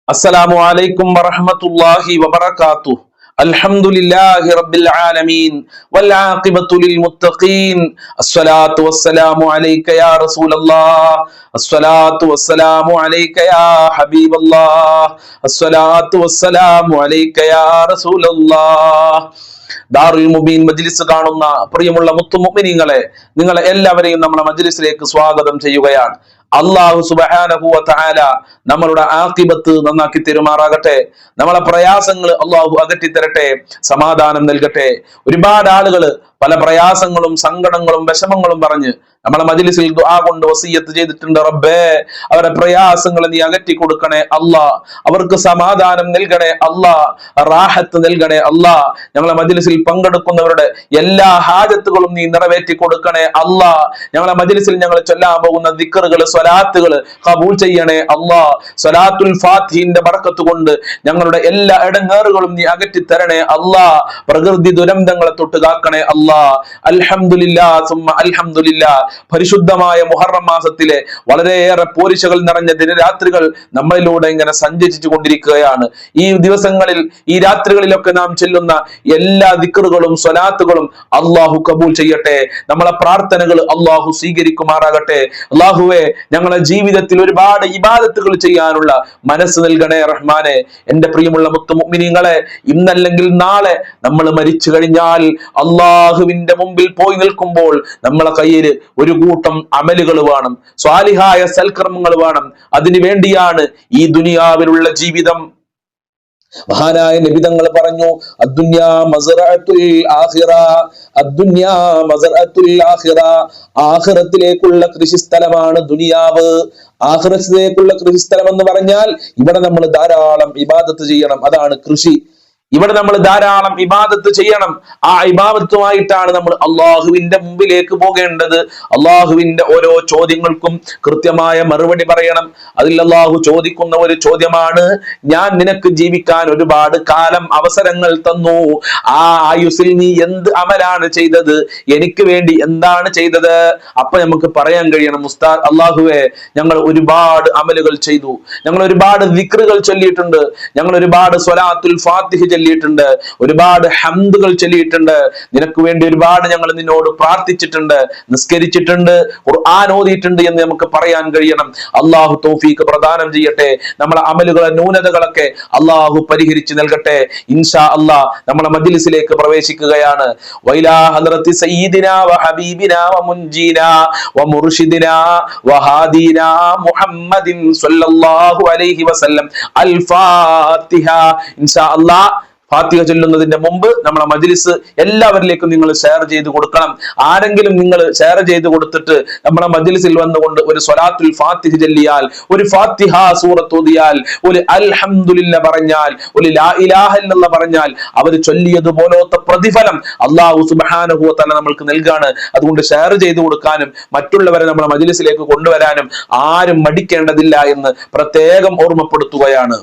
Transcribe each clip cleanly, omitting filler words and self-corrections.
السلام عليكم ورحمة الله وبركاته. الحمد لله رب العالمين والعاقبة للمتقين. الصلاة والسلام عليك يا رسول الله. الصلاة والسلام عليك يا حبيب الله. الصلاة والسلام عليك يا رسول الله. ദാറുൽ മുബീൻ മജ്ലിസ് കാണുന്ന പ്രിയമുള്ള മുത്തുമുഅ്മിനീങ്ങളെ, നിങ്ങളെ എല്ലാവരെയും നമ്മുടെ മജ്ലിസിലേക്ക് സ്വാഗതം ചെയ്യുകയാണ്. അല്ലാഹു സുബ്ഹാനഹു വ തആല നമ്മളുടെ ആഖിബത്ത് നന്നാക്കി തെരുമാറാകട്ടെ. നമ്മളെ പ്രയാസങ്ങൾ അല്ലാഹു അകറ്റി തരട്ടെ, സമാധാനം നൽകട്ടെ. ഒരുപാട് ആളുകൾ പല പ്രയാസങ്ങളും സങ്കടങ്ങളും വിഷമങ്ങളും പറഞ്ഞ് നമ്മളെ മജ്ലിസിൽ ദുആ കൊണ്ട് വസിയത്ത് ചെയ്തിട്ടുണ്ട്. റബ്ബേ, അവരുടെ പ്രയാസങ്ങൾ നീ അകറ്റി കൊടുക്കണേ അല്ലാ, അവർക്ക് സമാധാനം നൽകണേ അല്ലാ, റാഹത്ത് നൽകണേ അല്ലാ. ഞങ്ങളെ മജ്ലിസിൽ പങ്കെടുക്കുന്നവരുടെ എല്ലാ ഹാജത്തുകളും നീ നിറവേറ്റി കൊടുക്കണേ അല്ലാ. ഞങ്ങളെ മജ്ലിസിൽ ഞങ്ങൾ ചൊല്ലാൻ പോകുന്ന ദിക്റുകൾ സ്വലാത്തുകൾ ഖബൂൽ ചെയ്യണേ അല്ലാ. സ്വലാത്തുൽ ഫാത്തിഹിന്റെ ബർക്കത്ത് കൊണ്ട് ഞങ്ങളുടെ എല്ലാ ഇടങ്ങേറുകളും നീ അകറ്റി തരണേ അല്ലാ. പ്രകൃതി ദുരന്തങ്ങളെ തൊട്ട് കാക്കണേ അല്ലാ. അൽഹംദുലില്ലാ സുമ്മ അൽഹംദുലില്ലാ. പരിശുദ്ധമായ മുഹറം മാസത്തിലെ വളരെയേറെ പോരിശകൾ നിറഞ്ഞ ദിനരാത്രികൾ നമ്മളിലൂടെ ഇങ്ങനെ സഞ്ചരിച്ചു കൊണ്ടിരിക്കുകയാണ്. ഈ ദിവസങ്ങളിൽ ഈ രാത്രികളിലൊക്കെ നാം ചെല്ലുന്ന എല്ലാ ദിക്റുകളും സ്വലാത്തുകളും അള്ളാഹു കബൂൽ ചെയ്യട്ടെ. നമ്മളെ പ്രാർത്ഥനകൾ അള്ളാഹു സ്വീകരിക്കുമാറാകട്ടെ. അള്ളാഹുവെ, ഞങ്ങളെ ജീവിതത്തിൽ ഒരുപാട് ഇബാദത്തുകൾ ചെയ്യാനുള്ള മനസ്സ് നൽകണേ റഹ്മാനെ. എന്റെ പ്രിയമുള്ള മുത്തുമുഅ്മിനീങ്ങളെ, ഇന്നല്ലെങ്കിൽ നാളെ നമ്മൾ മരിച്ചു കഴിഞ്ഞാൽ അള്ളാഹുവിന്റെ മുമ്പിൽ പോയി നിൽക്കുമ്പോൾ നമ്മളെ കയ്യിൽ ഒരു കൂട്ടം അമലുകൾ വേണം, സ്വാലിഹായ സൽക്കർമ്മങ്ങൾ വേണം. അതിനു വേണ്ടിയാണ് ഈ ദുനിയാവിലുള്ള ജീവിതം. മഹാനായ നബിതങ്ങൾ പറഞ്ഞു, അദ്ദുന്യാ മസ്റഅത്തുൽ ആഖിറ, അദ്ദുന്യാ മസ്റഅത്തുൽ ആഖിറ. ആഖിറത്തിലേക്കുള്ള കൃഷിസ്ഥലമാണ് ദുനിയാവ്. ആഖിറത്തിലേക്കുള്ള കൃഷിസ്ഥലം എന്ന് പറഞ്ഞാൽ ഇവിടെ നമ്മൾ ധാരാളം ഇബാദത്ത് ചെയ്യണം, അതാണ് കൃഷി. ഇവിടെ നമ്മൾ ധാരാളം ഇബാദത്ത് ചെയ്യണം. ആ ഇബാദത്തുമായിട്ടാണ് നമ്മൾ അള്ളാഹുവിന്റെ മുമ്പിലേക്ക് പോകേണ്ടത്. അള്ളാഹുവിന്റെ ഓരോ ചോദ്യങ്ങൾക്കും കൃത്യമായ മറുപടി പറയണം. അതിൽ അള്ളാഹു ചോദിക്കുന്ന ഒരു ചോദ്യമാണ്, ഞാൻ നിനക്ക് ജീവിക്കാൻ ഒരുപാട് കാലം അവസരങ്ങൾ തന്നു, ആ ആയുസ്സിൽ നീ എന്ത് അമലാണ് ചെയ്തത്, എനിക്ക് വേണ്ടി എന്താണ് ചെയ്തത്? അപ്പൊ നമുക്ക് പറയാൻ കഴിയണം, ഉസ്താദ്, അള്ളാഹുവെ, ഞങ്ങൾ ഒരുപാട് അമലുകൾ ചെയ്തു, ഞങ്ങൾ ഒരുപാട് ദിക്റുകൾ ചൊല്ലിയിട്ടുണ്ട്, ഞങ്ങൾ ഒരുപാട് സ്വലാത്തുൽ ഫാത്തിഹ ചൊല്ലിയിട്ടുണ്ട്, ഒരുപാട് ഹംദുകൾ ചൊല്ലിയിട്ടുണ്ട്, നിനക്ക് വേണ്ടി ഒരുപാട് ഞങ്ങൾ നിന്നോട് പ്രാർത്ഥിച്ചിട്ടുണ്ട്, നിസ്കരിച്ചിട്ടുണ്ട്, ഖുർആൻ ഓതിയിട്ടുണ്ട് എന്ന് നമുക്ക് പറയാൻ കഴിയണം. അള്ളാഹു തൗഫീഖ് പ്രദാനം ചെയ്യട്ടെ. നമ്മളെ അമലുകളെ ന്യൂനതകളൊക്കെ അള്ളാഹു പരിഹരിച്ചു നൽകട്ടെ. ഇൻഷാ അല്ലാഹ് നമ്മളെ മജ്ലിസിലേക്ക് പ്രവേശിക്കുകയാണ്. വൈലാ ഹദ്റത്തി സയ്യിദിനാ വ ഹബീബിനാ വ മുൻജീനാ വ മുർഷിദിനാ വ ഹാദീനാ മുഹമ്മദിൻ സ്വല്ലല്ലാഹു അലൈഹി വസല്ലം. അൽ ഫാത്തിഹ. ഇൻഷാ അല്ലാഹ് ഫാത്തിഹ ചൊല്ലുന്നതിന്റെ മുമ്പ് നമ്മളെ മജ്ലിസ് എല്ലാവരിലേക്കും നിങ്ങൾ ഷെയർ ചെയ്ത് കൊടുക്കണം. ആരെങ്കിലും നിങ്ങൾ ഷെയർ ചെയ്ത് കൊടുത്തിട്ട് നമ്മളെ മജ്ലിസിൽ വന്നുകൊണ്ട് ഒരു സ്വലാത്തുൽ ഫാത്തിഹ ചൊല്ലിയാൽ, ഒരു ഫാത്തിഹ സൂറത്ത് ഓതിയാൽ, ഒരു അൽഹംദുലില്ലാ പറഞ്ഞാൽ, ഒരു ലാ ഇലാഹ ഇല്ലല്ലാഹ് പറഞ്ഞാൽ അവർ ചൊല്ലിയതുപോലത്തെ പ്രതിഫലം അല്ലാഹു സുബ്ഹാനഹു വ തആല നമ്മൾക്ക് നൽകാണ്. അതുകൊണ്ട് ഷെയർ ചെയ്ത് കൊടുക്കാനും മറ്റുള്ളവരെ നമ്മളെ മജ്ലിസിലേക്ക് കൊണ്ടുവരാനും ആരും മടിക്കേണ്ടതില്ല എന്ന് പ്രത്യേകം ഓർമ്മപ്പെടുത്തുകയാണ്.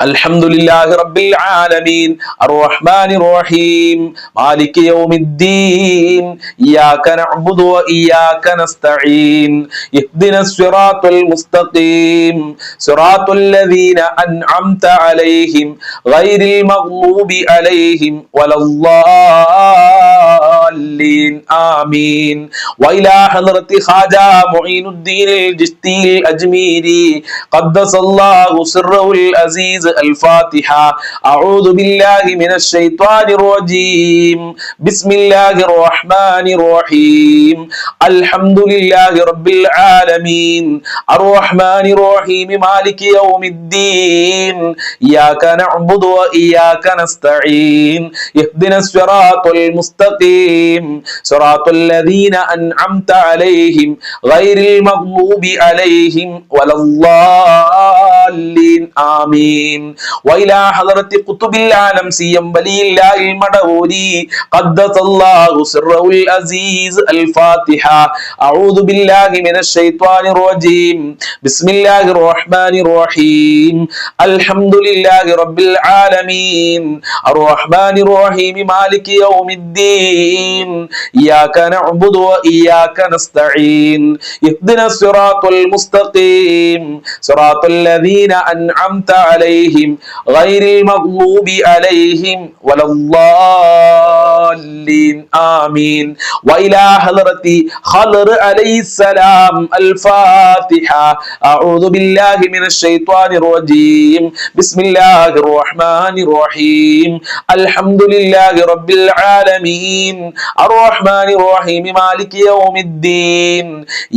അൽഹംദുലില്ലാഹി റബ്ബിൽ ആലമീൻ അർറഹ്മാനിർ റഹീം മാലികി യൗമിദ്ദീൻ ഇയ്യാക നഅ്ബുദു വ ഇയ്യാക നസ്തഈൻ ഇഹ്ദിനസ് സിറാത്തുൽ മുസ്തഖീം സിറാത്തുൽ ലദീന അൻഅംത അലൈഹിം ഗൈറിൽ മഗ്ലൂബി അലൈഹിം വലദ്ദാല്ലീൻ ആമീൻ. വഇലാ ഹദ്റത്തി ഖാജാ മുഈനുദ്ദീൻ അൽ ജിസ്തി അൽ അജ്മീരി ഖദ്ദസല്ലാഹു സിർറഹുൽ الفاتحة. أعوذ بالله من الشيطان الرجيم. بسم الله الرحمن الرحيم. الحمد لله رب العالمين الرحمن الرحيم مالك يوم الدين إياك نعبد وإياك نستعين اهدنا الصراط المستقيم صراط الذين أنعمت عليهم غير المغضوب عليهم ولا الضالين آمين وإلى حضرة قطب العالم سيم ولي الله المدعوري قدس الله سره العزيز الفاتحة أعوذ بالله من الشيطان الرجيم بسم الله الرحمن الرحيم الحمد لله رب العالمين الرحمن الرحيم مالك يوم الدين إياك نعبد وإياك نستعين اهدنا الصراط المستقيم صراط الذين أنعمت عليهم غير المغضوب عليهم ولا الضالين آمين وإلى حضرة خضر عليه السلام الفاتحة أعوذ بالله من الشيطان الرجيم بسم الله الرحمن الرحيم الحمد لله رب العالمين الرحمن الرحيم مالك يوم الدين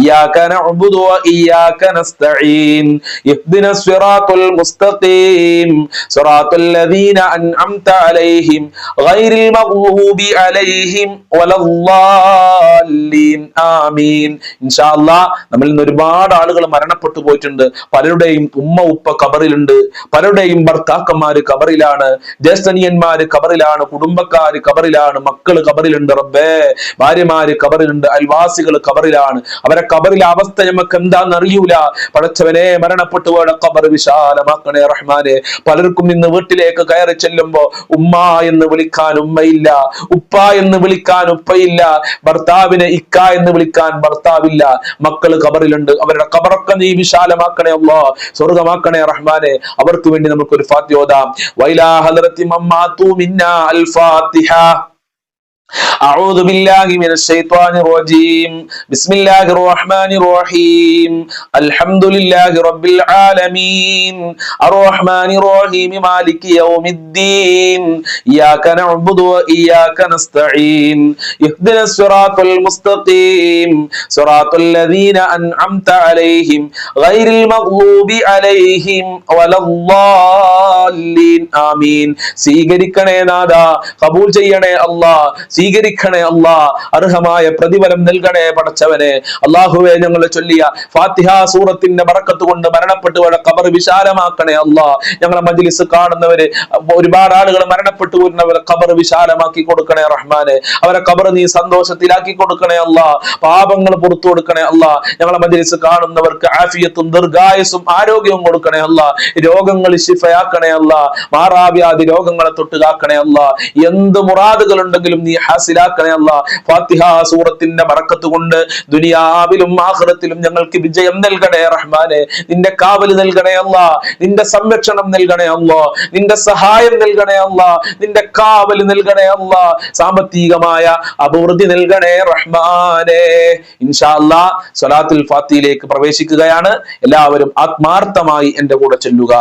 إياك نعبد وإياك نستعين اهدنا الصراط المستقيم صراط الذين أنعمت عليهم غير المغضوب عليهم ولا الضالين آمين إن شاء الله നമ്മൾ ഇന്ന് ഒരുപാട് ആളുകൾ മരണപ്പെട്ടു പോയിട്ടുണ്ട്. പലരുടെയും ഉമ്മ ഉപ്പ ഖബറിലുണ്ട്, പലരുടെയും ഭർത്താക്കന്മാര് ഖബറിലാണ്, ജ്യേഷ്ഠനിയന്മാര് ഖബറിലാണ്, കുടുംബക്കാര് ഖബറിലാണ്, മക്കള് ഖബറിലുണ്ട്, റബ്ബേ ഭാര്യമാര് ഖബറിലുണ്ട്, അയൽവാസികൾ ഖബറിലാണ്. അവരെ ഖബറിലെ അവസ്ഥ നമുക്ക് എന്താന്ന് അറിയൂല. പടച്ചവനെ, മരണപ്പെട്ടു പോയ ഖബർ വിശാലമാക്കണേ റഹ്മാനെ. പലർക്കും ഇന്ന് വീട്ടിലേക്ക് കയറി ചെല്ലുമ്പോ ഉമ്മ എന്ന് വിളിക്കാൻ ഉമ്മയില്ല, ഉപ്പ എന്ന് വിളിക്കാൻ ഉപ്പയില്ല, ഭർത്താവിനെ ഇക്ക എന്ന് വിളിക്കാൻ ഭർത്താവില്ല, മക്കള് ഖബറിലുണ്ട്. അവരുടെ ഖബറൊക്കെ നീ വിശാലമാക്കണേ അല്ലാഹ്, സ്വർഗമാക്കണേ റഹ്മാനെ. അവർക്ക് വേണ്ടി നമുക്ക് ഒരു ഫാത്തിഹ ഓതാം. വൈലാ ഹദ്റത്തി മമ്മാതു മിന്നാ അൽ ഫാത്തിഹ. أعوذ بالله من الشيطان الرجيم بسم الله الرحمن الرحيم الحمد لله رب العالمين الرحمن الرحيم مالك يوم الدين إياك نعبد وإياك نستعين اهدنا الصراط المستقيم صراط الذين أنعمت عليهم غير المغضوب عليهم ولا الضالين آمين സ്വീകരിക്കണേ നാഥ, ഖബൂൽ ചെയ്യണേ അല്ലാഹ്, സ്വീകരിക്കണേ അല്ലാഹ്, അർഹമായ പ്രതിഫലം നൽകണേ പടച്ചവനെ. അല്ലാഹുവേ, ഞങ്ങൾ ചൊല്ലിയ ഫാത്തിഹ സൂറത്തിന്റെ ബറക്കത്ത് കൊണ്ട് മരണപ്പെട്ടുപോയ ഖബർ വിശാലമാക്കണേ അല്ലാഹ്. ഞങ്ങളെ മജ്ലിസ് കാണുന്നവര് ഒരുപാട് ആളുകൾ മരണപ്പെട്ടു വരുന്നവരെ ഖബർ വിശാലമാക്കി കൊടുക്കണേ റഹ്മാനെ. അവരെ ഖബർ നീ സന്തോഷത്തിലാക്കി കൊടുക്കണേ അല്ലാഹ്. പാപങ്ങൾ പുറത്തു കൊടുക്കണേ അല്ലാഹ്. ഞങ്ങളെ മജ്ലിസ് കാണുന്നവർക്ക് ആഫിയത്തും ദീർഘായുസ്സും ആരോഗ്യവും കൊടുക്കണേ അല്ലാഹ്. രോഗങ്ങൾ ശിഫയാക്കണേ അല്ലാഹ്. മാറാവ്യാധി രോഗങ്ങളെ തൊട്ട് കാക്കണേ അല്ലാഹ്. എന്ത് മുറാദുകൾ ഉണ്ടെങ്കിലും നീ ഹാസിലാക്കണേ അല്ലാഹ്. ഫാത്തിഹ സൂറത്തിന്റെ ബറക്കത്ത് കൊണ്ട് ദുനിയാവിലും ആഖിറത്തിലും ഞങ്ങൾക്ക് വിജയം നൽകണേ റഹ്മാനെ. നിന്റെ കാവൽ നൽകണേ അല്ലാഹ്, നിന്റെ സംരക്ഷണം നൽകണേ അല്ലാഹ്, നിന്റെ സഹായം നൽകണേ അല്ലാഹ്, നിന്റെ കാവൽ നൽകണേ അല്ലാഹ്, സാമ്പത്തികമായ അഭിവൃദ്ധി നൽകണേ റഹ്മാനെ. ഇൻഷാ അല്ലാഹ് സ്വലാത്തുൽ ഫാത്തിഹയിലേക്ക് പ്രവേശിക്കുകയാണ്. എല്ലാവരും ആത്മാർത്ഥമായി എന്റെ കൂടെ ചൊല്ലുക.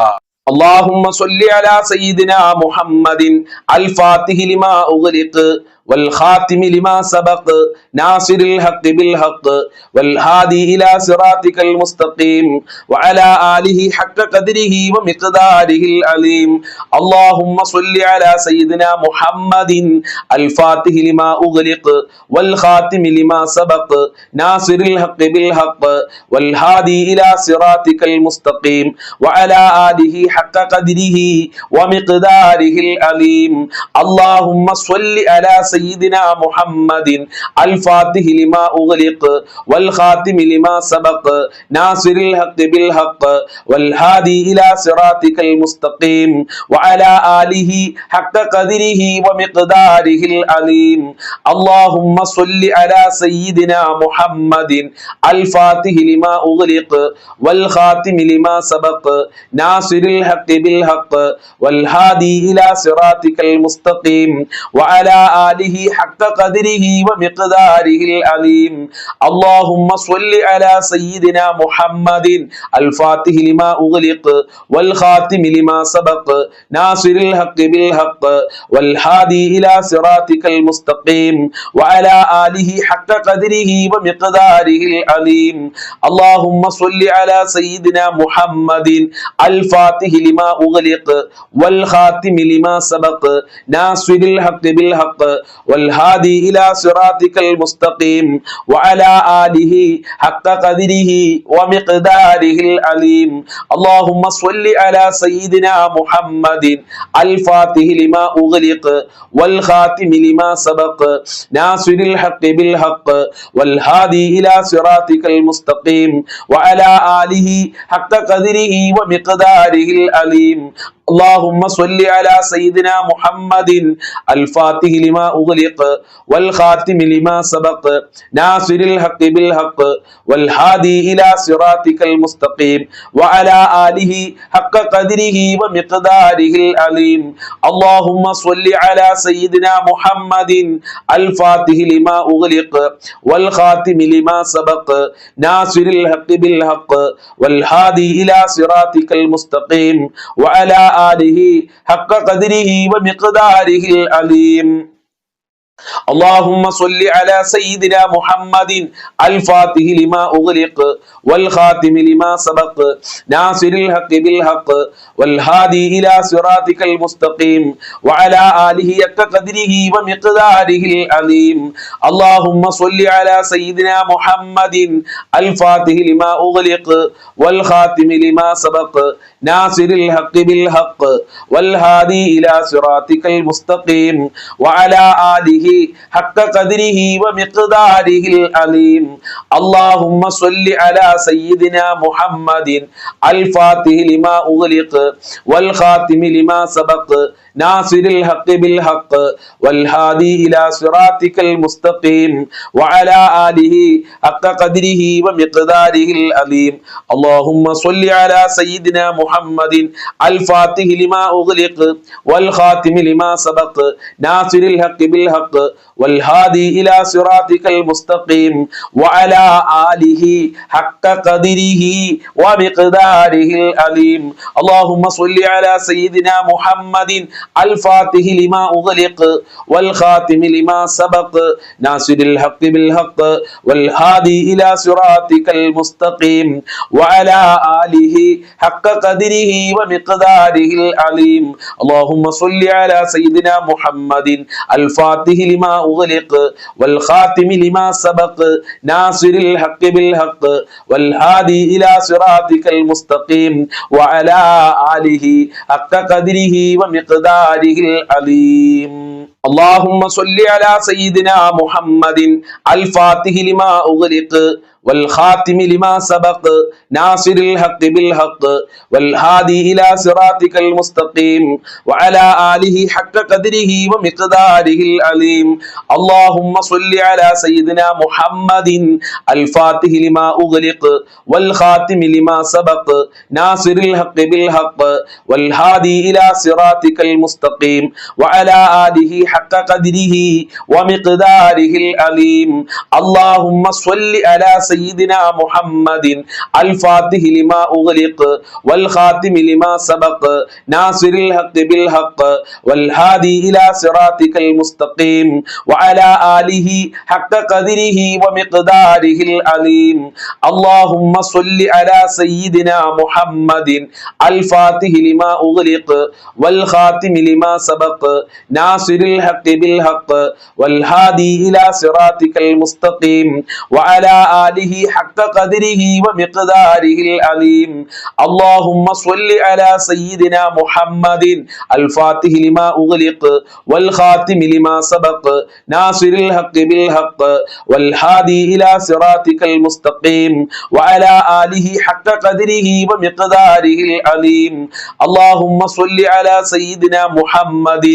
اللهم صل على سيدنا محمد الفاتح لما أغلق والخاتم لما سبق ناصر الحق بالحق والهادي إلى صراطك المستقيم وعلى آله حق قدره ومقداره العظيم. اللهم صل على سيدنا محمد الفاتح لما أغلق والخاتم لما سبق ناصر الحق بالحق والهادي إلى صراطك المستقيم وعلى آله حق قدره ومقداره العظيم. اللهم صل على سيدنا محمد الفاتح لما أغلق والخاتم لما سبق ناصر الحق بالحق والهادي إلى صراطك المستقيم وعلى آله حق قدره ومقداره العظيم. اللهم صل على سيدنا محمد الفاتح لما أغلق والخاتم لما سبق ناصر الحق بالحق والهادي إلى صراطك المستقيم وعلى آله حق قدره ومقداره العظيم. اللهم صل على سيدنا محمد الفاتح لما أغلق والخاتم لما سبق ناصر الحق بالحق والهادي إلى صراطك المستقيم وعلى آله حق قدره ومقداره العظيم. اللهم صل على سيدنا محمد الفاتح لما أغلق والخاتم لما سبق ناصر الحق بالحق والهادي إلى صراطك المستقيم وعلى آله حق قدره ومقداره العليم. اللهم صل على سيدنا محمد الفاتح لما أغلق والخاتم لما سبق ناصر الحق بالحق والهادي إلى صراطك المستقيم وعلى آله حق قدره ومقداره العليم. اللهم صل على سيدنا محمد الفاتح لما أغلق والخاتم لما سبق ناصر الحق بالحق والهادي إلى صراطك المستقيم وعلى آله حق قدره ومقداره العليم. اللهم صل على سيدنا محمد الفاتح لما أغلق والخاتم لما سبق ناصر الحق بالحق والهادي إلى صراطك المستقيم وعلى آله حق قدره ومقداره العليم. اللهم صل على سيدنا محمد الفاتح لما أغلق والخاتم لما سبق ناصر الحق بالحق والهادي إلى صراطك المستقيم وعلى آله حق قدره ومقداره العليم. اللهم صل على سيدنا محمد الفاتح لما أغلق والخاتم لما سبق ناصر الحق بالحق والهادي إلى صراطك المستقيم وعلى آله حق قدره ومقداره العليم. اللهم صل على سيدنا محمد الفاتح لما أغلق والخاتم لما سبق ناصر الحق بالحق والهادي إلى صراطك المستقيم وعلى آله حق قدره ومقداره العليم. اللهم صل على سيدنا محمد الفاتح لما أغلق والخاتم لما سبق ناصر الحق بالحق والهادي إلى صراطك المستقيم وعلى آله حق قدره ومقداره العليم. اللهم صل على سيدنا محمد الفاتح لما أغلق والخاتم لما سبق ناصر الحق بالحق والهادي إلى صراطك المستقيم وعلى آله حق قدره ومقداره العليم. اللهم صل على سيدنا محمد الفاتح لما أغلق والخاتم لما سبق ناصر الحق بالحق والهادي إلى صراطك المستقيم وعلى آله حق قدره ومقداره العليم. اللهم صل على سيدنا محمد الفاتح لما أغلق والخاتم لما سبق ناصر الحق بالحق والهادي إلى صراطك المستقيم وعلى آله حق قدره ومقداره العليم. اللهم صل على سيدنا محمد الفاتح لما أغلق والخاتم لما سبق ناصر الحق بالحق والهادي إلى صراطك المستقيم وعلى آله حق قدره ومقداره العليم. اللهم صل على سيدنا محمد الفاتح لما أغلق والخاتم لما سبق ناصر الحق بالحق والهادي إلى صراطك المستقيم وعلى آله حق قدره ومقداره العليم. اللهم صل على سيدنا محمد الفاتح لما أغلق والخاتم لما سبق ناصر الحق بالحق والهادي إلى صراطك المستقيم وعلى آله حق قدره ومقداره العليم. اللهم صل على سيدنا محمد الفاتح لما أغلق والخاتم لما سبق ناصر الحق بالحق والهادي إلى صراطك المستقيم وعلى آله حق قدره ومقداره العليم. اللهم صل على سيدنا محمد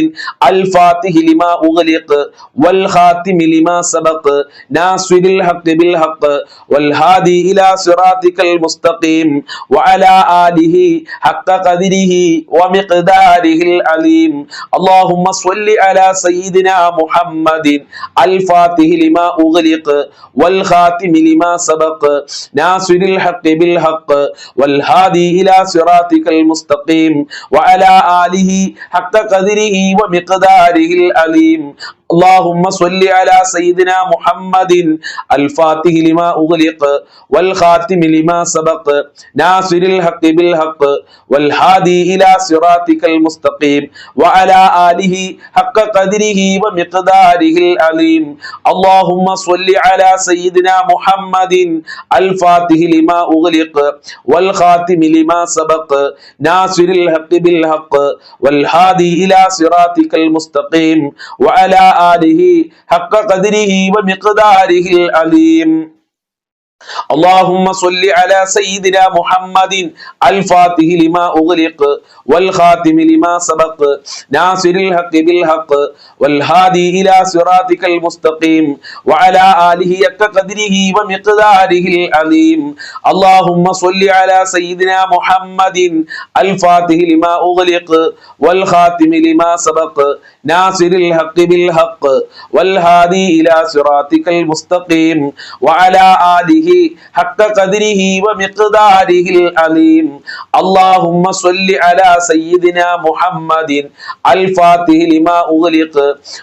الفاتح لما أغلق والخاتم لما سبق ناصر الحق بالحق والهادي إلى صراطك المستقيم وعلى آله حق قدره ومقداره العليم. اللهم صل على سيدنا محمد الفاتح لما أغلق والخاتم لما سبق ناصر الحق بالحق والهادي إلى صراطك المستقيم وعلى آله حق قدره ومقداره العليم. اللهم صل على سيدنا محمد الفاتح لما أغلق والخاتم لما سبق ناصر الحق بالحق والهادي إلى صراطك المستقيم وعلى آله حق قدره ومقداره العظيم اللهم صل على سيدنا محمد الفاتح لما أغلق والخاتم لما سبق ناصر الحق بالحق والهادي إلى صراطك المستقيم وعلى آله حق قدره ومقداره العظيم اللهم صل على سيدنا محمد الفاتح لما أغلق والخاتم لما سبق ناصر الحق بالحق والهادي إلى صراطك المستقيم وعلى آله حق قدره ومقداره العظيم اللهم صل على سيدنا محمد الفاتح لما أغلق والخاتم لما سبق ناصر الحق بالحق والهادي إلى صراطك المستقيم وعلى آله حق قدره ومقداره العظيم اللهم صل على سيدنا محمد الفاتح لما أغلق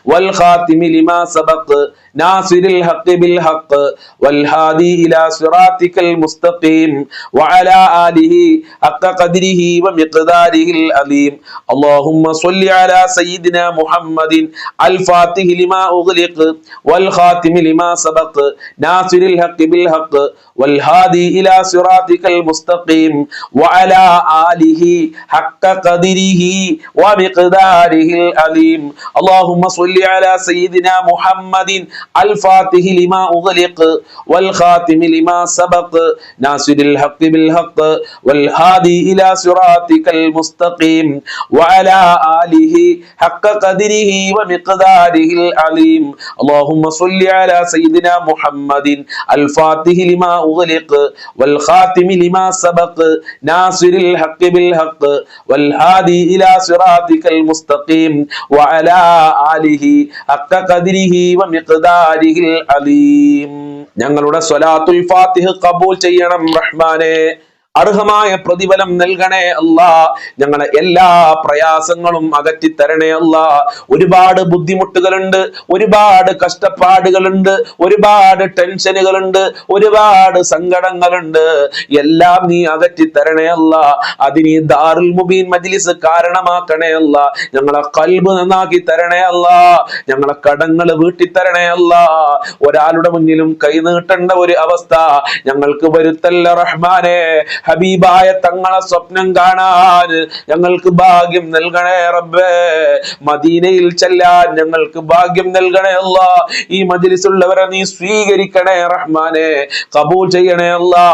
والخاتم لما سبق ناصر الحق بالحق والهادي إلى صراطك المستقيم وعلى آله حق قدره ومقداره العظيم اللهم صل على سيدنا محمد الفاتح لما أغلق والخاتم لما سبق ناصر الحق بالحق والهادي إلى صراطك المستقيم وعلى آله حق قدره ومقداره العظيم اللهم صل على سيدنا محمد الفاتح لما أغلق والخاتم لما سبق ناصر الحق بالحق والهادي إلى صراطك المستقيم وعلى آله حق قدره ومقداره العظيم اللهم صل على سيدنا محمد الفاتح لما أغلق والخاتم لما سبق ناصر الحق بالحق والهادي إلى صراطك المستقيم وعلى آله حق قدره ومقداره العظيم ഞങ്ങളുടെ സ്വലാത്തുൽ ഫാത്തിഹ ഖബൂൽ ചെയ്യണം റഹ്മാനെ അർഹമായ പ്രതിഫലം നൽകണേ അല്ലാ ഞങ്ങളുടെ എല്ലാ പ്രയാസങ്ങളും അകറ്റി തരണേ അല്ലാ ഒരുപാട് ബുദ്ധിമുട്ടുകളുണ്ട് ഒരുപാട് കഷ്ടപ്പാടുകളുണ്ട് ഒരുപാട് ടെൻഷനുകളുണ്ട് ഒരുപാട് സങ്കടങ്ങളുണ്ട് എല്ലാം നീ അകറ്റി തരണേ അല്ലാ അതിന് ദാറുൽ മുബീൻ മജ്ലിസ് കാരണമാക്കണേ അല്ലാ ഞങ്ങളെ ഖൽബ് നന്നാക്കി തരണേ അല്ലാ ഞങ്ങളെ കടങ്ങൾ വീട്ടി തരണേ അല്ലാ ഒരാളുടെ മുന്നിലും കൈ നീട്ടേണ്ട ഒരു അവസ്ഥ ഞങ്ങൾക്ക് വരുത്തല്ല റഹ്മാനെ ഹബീബായ തങ്ങളെ സ്വപ്നം കാണാൻ ഞങ്ങൾക്ക് ഭാഗ്യം നൽകണേ റബ്ബേ മദീനയിൽ ചെല്ലാൻ ഞങ്ങൾക്ക് ഭാഗ്യം നൽകണേ അല്ലാ ഈ മജ്ലിസുള്ളവരെ നീ സ്വീകരിക്കണേ റഹ്മാനെ ഖബൂൽ ചെയ്യണേ അല്ലാ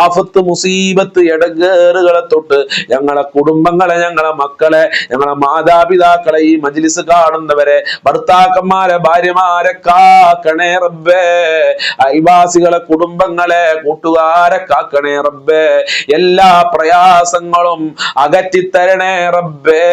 ആഫത്ത് മുസീബത്ത് ഇടങ്ങേറുകളെ തൊട്ട് ഞങ്ങളെ കുടുംബങ്ങളെ ഞങ്ങളെ മക്കളെ ഞങ്ങളെ മാതാപിതാക്കളെ ഈ മജ്ലിസ് കാണുന്നവരെ ഭർത്താക്കന്മാരെ ഭാര്യമാരെ കാക്കണേ റബ്ബേ അയൽവാസികളെ കുടുംബങ്ങളെ കൂട്ടുകാരെ കാക്കണേ റബ്ബേ എല്ലാ പ്രയാസങ്ങളും അകറ്റിത്തരണേ റബ്ബേ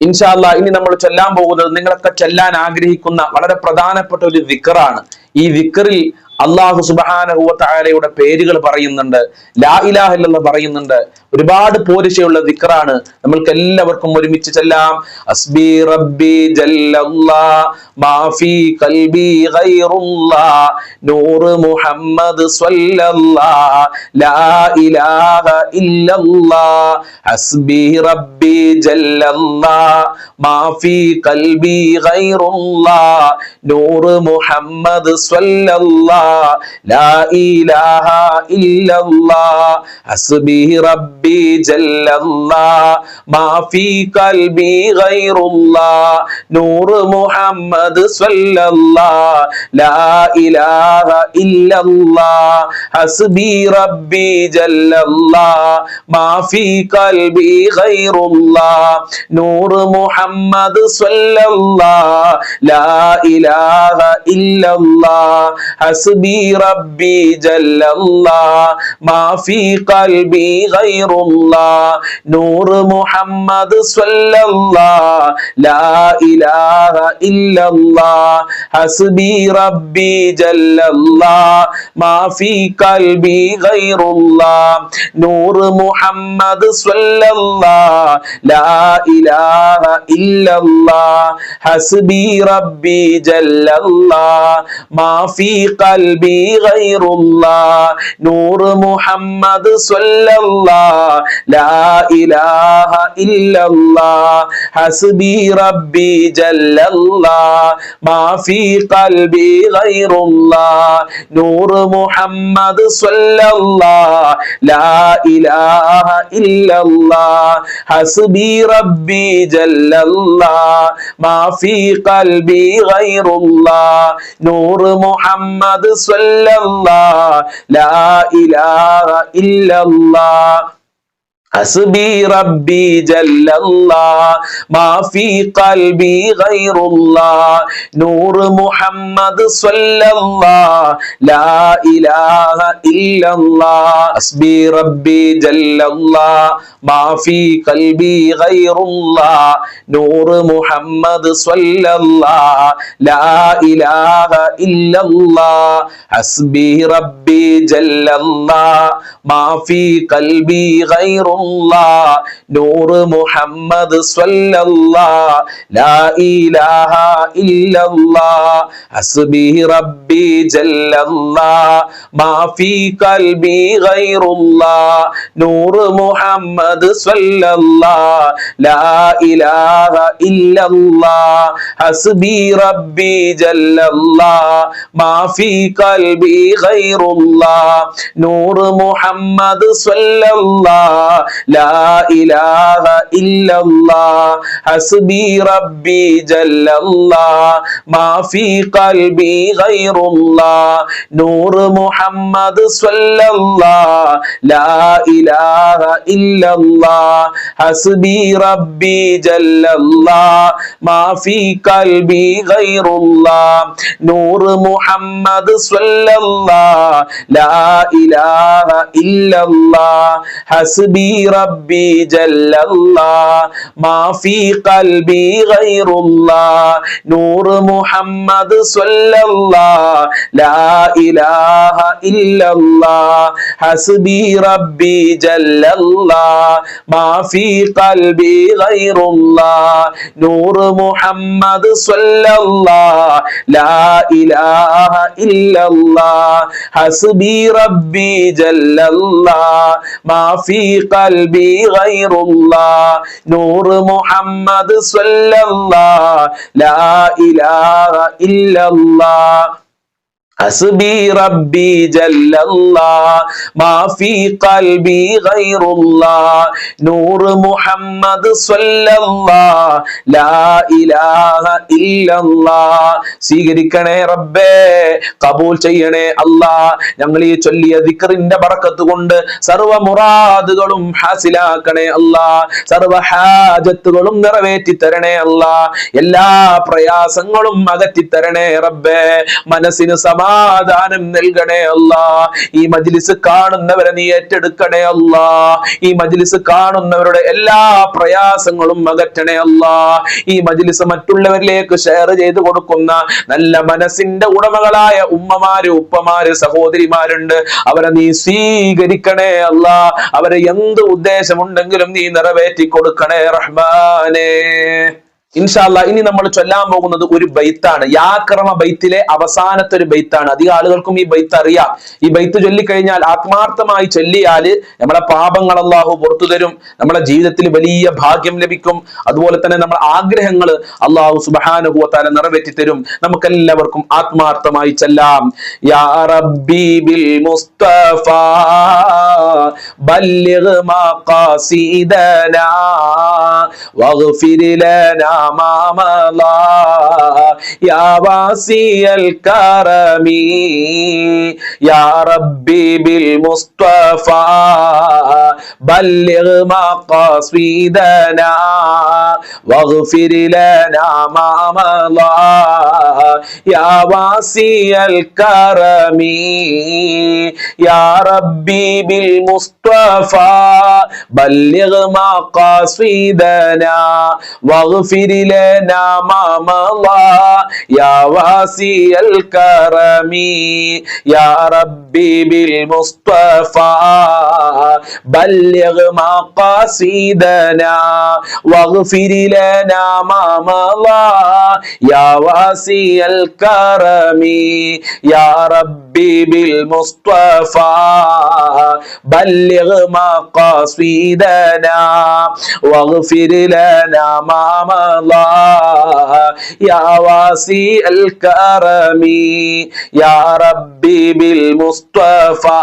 ഇൻഷാ അല്ലാഹ് ഇനി നമ്മൾ ചൊല്ലാൻ പോകുന്നത് നിങ്ങളൊക്കെ ചൊല്ലാൻ ആഗ്രഹിക്കുന്ന വളരെ പ്രധാനപ്പെട്ട ഒരു ദിക്റാണ് ഈ ദിക്റിൽ അല്ലാഹു സുബ്ഹാനഹു വ തആലയുടെ പേരുകൾ പറയുന്നുണ്ട് ലാ ഇലാഹ ഇല്ലല്ലാഹ് പറയുന്നുണ്ട് ഒരുപാട് പോരിശയുള്ള ദിക്റാണ് നമ്മൾക്ക് എല്ലാവർക്കും ഒരുമിച്ച് ചൊല്ലാം അസ്ബി റബ്ബി ജല്ലല്ലാഹ് മാ ഫീ ഖൽബി ഗൈറുല്ലാഹ് നൂർ മുഹമ്മദ് സ്വല്ലല്ലാഹ് ലാ ഇലാഹ ഇല്ലല്ലാഹ് ഹസ്ബി റബ്ബി ജല്ലല്ലാഹ് മാ ഫീ ഖൽബി ഗൈറുല്ലാഹ് നൂർ മുഹമ്മദ് സ്വല്ലല്ലാഹ് لا إله إلا الله حسبي ربي جل الله ما في قلبي غير الله نور محمد صلى الله لا إله إلا الله حسبي ربي جل الله ما في قلبي غير الله نور محمد صلى الله لا إله إلا الله حسبي ربي جل الله ما في قلبي غير الله نور محمد صلى الله لا إله إلا الله حسبي ربي جل الله ما في قلبي غير الله نور محمد صلى الله لا إله إلا الله حسبي ربي جل الله ما في قلبي قلبي غير الله نور محمد صلى الله لا إله إلا الله حسبي ربي جل الله ما في قلبي غير الله نور محمد صلى الله لا إله إلا الله حسبي ربي جل الله ما في قلبي غير الله نور محمد صلى الله لا إله إلا الله حسبي ربي جل الله ما في قلبي غير الله نور محمد صلى الله لا إله إلا الله حسبي ربي جل الله ما في قلبي غير الله نور محمد صلى الله لا إله إلا الله حسبي ربي جل الله ما في قلبي غير الله نور محمد صلى الله لا إله إلا الله حسبي ربي جل الله ما في قلبي غير الله نور محمد صلى الله لا إله إلا الله حسبي ربي جل الله ما في قلبي غير الله نور محمد صلى الله لا إله إلا الله حسبي ربي جل الله ما في قلبي غير الله نور محمد صلى الله لا إله إلا الله حسبي ربي جل الله ما في قلبي غير الله نور محمد صلى الله لا إله إلا الله حسبي ربي جل الله ما في قلبي غير الله نور محمد صلى الله لا إله إلا الله حسبي ربي جل الله ما في قلبي غير الله نور محمد صلى الله لا إله إلا الله حسبي ربي جل الله ما في قلبي غير الله نور محمد صلى الله لا إله إلا الله حسبي ربي جل الله ما في قلبي غير الله نور محمد صلى الله لا إله إلا الله സ്വീകരിക്കണേ റബ്ബേ, കബൂൽ ചെയ്യണേ അല്ലാ. ഞങ്ങൾ ഈ ചൊല്ലിയ ദിക്റിന്റെ ബറക്കത്ത് കൊണ്ട് സർവ മുറാദുകളും ഹാസിലാക്കണേ അല്ലാ. സർവ ഹാജത്തുകളും നിറവേറ്റി തരണേ അല്ലാ. എല്ലാ പ്രയാസങ്ങളും അകറ്റി തരണേ റബ്ബേ. മനസ്സിന് സമാധാനം നൽകണേ അല്ലാ. ഈ മജ്ലിസ് കാണുന്നവരെ നീ ഏറ്റെടുക്കണേ അല്ലാ. ഈ മജ്ലിസ് കാണുന്നവരുടെ എല്ലാ പ്രയാസങ്ങളും അകറ്റണേ അല്ലാ. ഈ മജ്ലിസ് മറ്റുള്ളവരിലേക്ക് ഷെയർ ചെയ്ത് കൊടുക്കുന്ന നല്ല മനസ്സിന്റെ ഉടമകളായ ഉമ്മമാര്, ഉപ്പമാര്, സഹോദരിമാരുണ്ട്. അവരെ നീ സ്വീകരിക്കണേ അല്ലാ. അവരെ എന്ത് ഉദ്ദേശമുണ്ടെങ്കിലും നീ നിറവേറ്റി കൊടുക്കണേ റഹ്മാനേ. ഇൻഷാ അല്ലാ ഇനി നമ്മൾ ചൊല്ലാൻ പോകുന്നത് ഒരു ബൈത്താണ്. യാക്രമ ബൈത്തിലെ അവസാനത്തെ ഒരു ബൈത്താണ്. അധികം ആളുകൾക്കും ഈ ബൈത്ത് അറിയാം. ഈ ബൈത്ത് ചൊല്ലിക്കഴിഞ്ഞാൽ, ആത്മാർത്ഥമായി ചൊല്ലിയാല് നമ്മുടെ പാപങ്ങൾ അല്ലാഹു പുറത്തു തരും. നമ്മുടെ ജീവിതത്തിൽ വലിയ ഭാഗ്യം ലഭിക്കും. അതുപോലെ തന്നെ നമ്മുടെ ആഗ്രഹങ്ങൾ അല്ലാഹു സുബ്ഹാനഹു വ തആല നിറവേറ്റി തരും. നമുക്കെല്ലാവർക്കും ആത്മാർത്ഥമായി ചൊല്ലാം. യാ റബ്ബി ബിൽ മുസ്തഫ ബല്ലിഗ് മഖാസിദനാ വഗ്ഫിർ ലനാ ما مضى يا واسع الكرم يا ربي بالمصطفى بلغ مقاصدنا واغفر لنا ما مضى يا واسع الكرم يا ربي بالمصطفى بلغ مقاصدنا واغفر واغفر لنا ما مضى يا واسع الكرم يا ربي بالمصطفى بلغ مقاصدنا واغفر لنا ما مضى يا واسع الكرم يا ربي بالمصطفى بلغ مقاصدنا واغفر لنا ما مضى يا واسع الكرم يا ربي بالمصطفى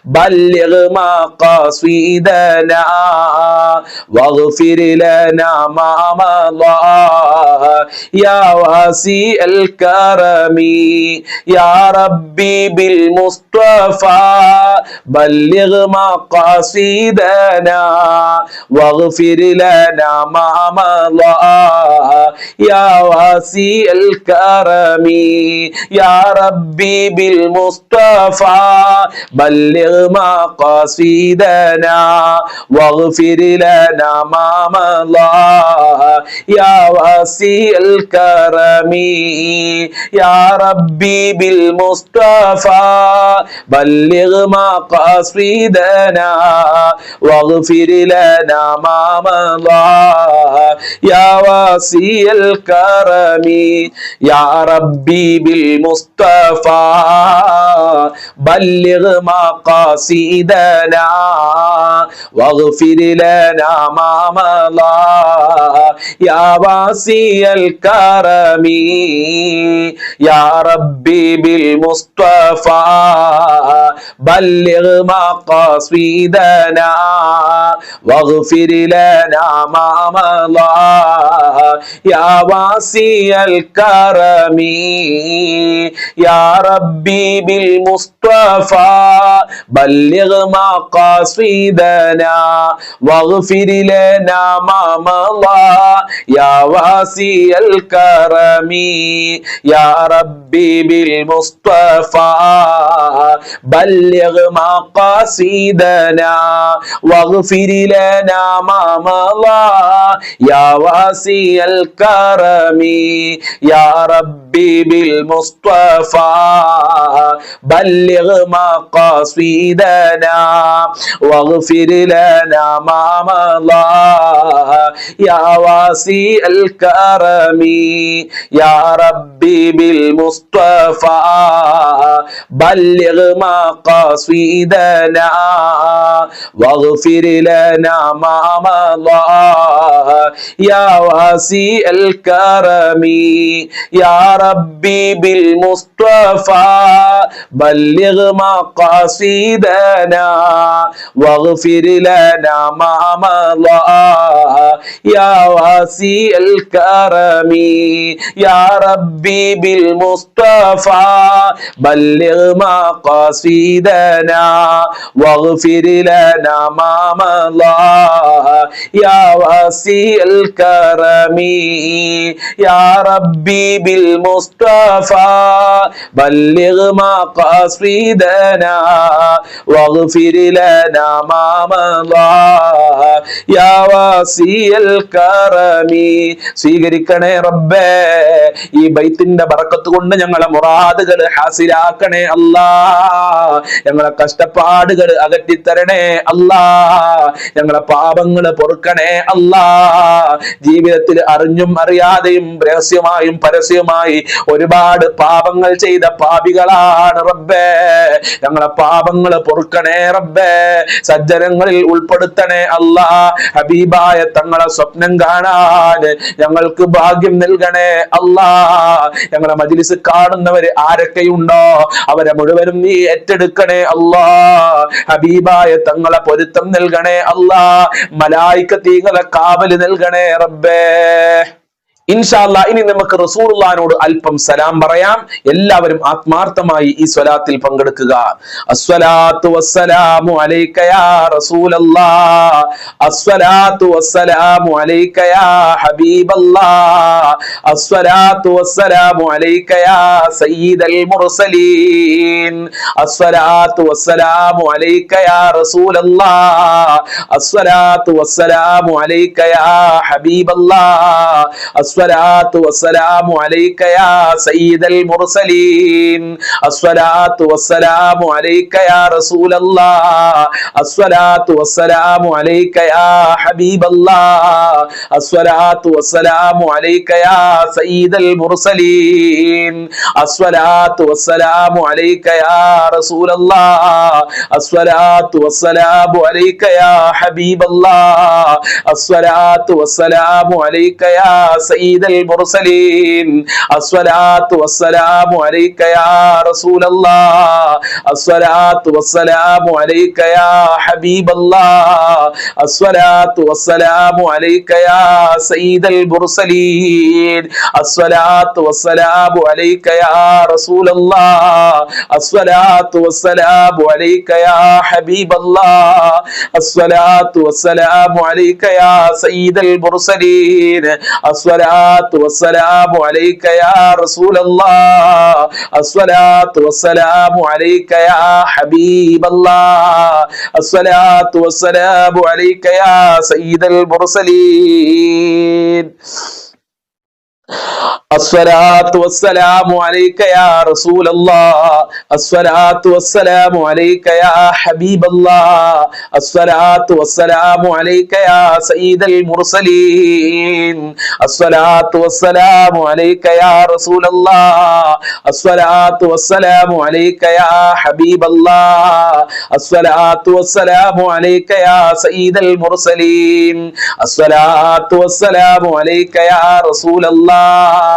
بلغ مقاصدنا واغفر لنا ما مضى يا واسع الكرم يا ربي بالمصطفى بلغ مقاصدنا واغفر لنا ما مضى يا واسع الكرم يا ربي بالمصطفى بلغ مقاصدنا واغفر لنا ما مضى يا واسع الكرم يا ربي بالمصطفى بلغ مقاصدنا واغفر لنا ما مضى يا واسع الكرم يا ربي بالمصطفى بلغ مقاصدنا واغفر لنا ما مضى يا واسع الكرم يا ربي بالمصطفى بلغ مقاصدنا واغفر لنا ما مضى يا واسع الكرم يا ربي بالمصطفى بلغ مقاصدنا واغفر لنا ما مضى يا واسع الكرم يا ربي بالمصطفى بلغ مقاصدنا واغفر لنا ما مضى يا واسع الكرم يا ربي بالمصطفى بلغ مقاصدنا واغفر لنا ما مضى يا واسع الكرم يا ربي بالمصطفى بلغ مقاصدنا واغفر لنا ما مضى يا واسع الكرم يا ربي بالمصطفى بلغ مقاصدنا واغفر لنا ما مضى يا واسع الكرم يا ربي بالمصطفى بلغ مقاصدنا واغفر لنا ما مضى يا واسع الكرم يا ربي بالمصطفى بلغ مقاصدنا واغفر لنا ما مضى يا واسع الكرم സ്വീകരിക്കണേ റബ്ബേ ഈ ബൈത്തിന്റെ ബറക്കത്ത് കൊണ്ട് ഞങ്ങളെ മുറാദുകൾ ഹാസിലാക്കണേ അല്ലാ ഞങ്ങളെ കഷ്ടപ്പാടുകൾ അകറ്റിത്തരണേ അല്ലാ ഞങ്ങളെ പാപങ്ങൾ പൊറുക്കണേ അല്ലാ ജീവിതത്തിൽ അറിഞ്ഞും അറിയാതെയും രഹസ്യമായും പരസ്യമായി ഒരുപാട് പാപങ്ങൾ ചെയ്ത പാപികളാണ് റബ്ബേ ഞങ്ങളെ പാപങ്ങൾ പൊറുക്കണേ റബ്ബേ സജ്ജനങ്ങളിൽ ഉൾപ്പെടുത്തണേ അല്ലാ ഹബീബായ തങ്ങളെ സ്വപ്നം കാണാൻ ഞങ്ങൾക്ക് ഭാഗ്യം നൽകണേ അല്ലാ ഞങ്ങളെ മജ്ലിസ് കാണുന്നവര് ആരൊക്കെയുണ്ടോ അവരെ മുഴുവനും നീ ഏറ്റെടുക്കണേ അല്ലാ ഹബീബായ തങ്ങളെ പൊരുത്തം നൽകണേ അല്ലാ മലായികത്തീങ്ങളെ കാവല് നൽകണേ റബ്ബേ ഇൻഷാ അല്ലാഹ് ഇനി നമുക്ക് റസൂലുള്ളാഹിനോട് അല്പം സലാം പറയാം. എല്ലാവരും ആത്മാർത്ഥമായി ഈ സ്വലാത്തിൽ പങ്കെടുക്കുക. അസ്സലാത്തു വസ്സലാമു അലൈക യാ റസൂലല്ലാഹ്, അസ്സലാത്തു വസ്സലാമു അലൈക യാ ഹബീബല്ലാഹ്, അസ്സലാത്തു വസ്സലാമു അലൈക യാ സയ്യിദൽ മുർസലീൻ, അസ്സലാത്തു വസ്സലാമു അലൈക യാ റസൂലല്ലാഹ്, അസ്സലാത്തു വസ്സലാമു അലൈക യാ ഹബീബല്ലാഹ്, الصلاة والسلام عليك يا سيد المرسلين، الصلاة والسلام عليك يا رسول الله، الصلاة والسلام عليك يا حبيب الله، الصلاة والسلام عليك يا سيد المرسلين، الصلاة والسلام عليك يا رسول الله، الصلاة والسلام عليك يا حبيب الله، الصلاة والسلام عليك يا سيد المرسلين، الصلاة والسلام عليك يا رسول الله، الصلاة والسلام عليك يا حبيب الله، الصلاة والسلام عليك يا سيد المرسلين، الصلاة والسلام عليك يا رسول الله، الصلاة والسلام عليك يا حبيب الله، الصلاة والسلام عليك يا سيد المرسلين، الصلاة والسلام عليك يا رسول الله، الصلاة والسلام عليك يا حبيب الله، الصلاة والسلام عليك يا سيد المرسلين، الصلاة والسلام عليك يا رسول الله، الصلاة والسلام عليك يا حبيب الله، الصلاة والسلام عليك يا سيد المرسلين، الصلاة والسلام عليك يا رسول الله، الصلاة والسلام عليك يا حبيب الله، الصلاة والسلام عليك يا سيد المرسلين، الصلاة والسلام عليك يا رسول الله،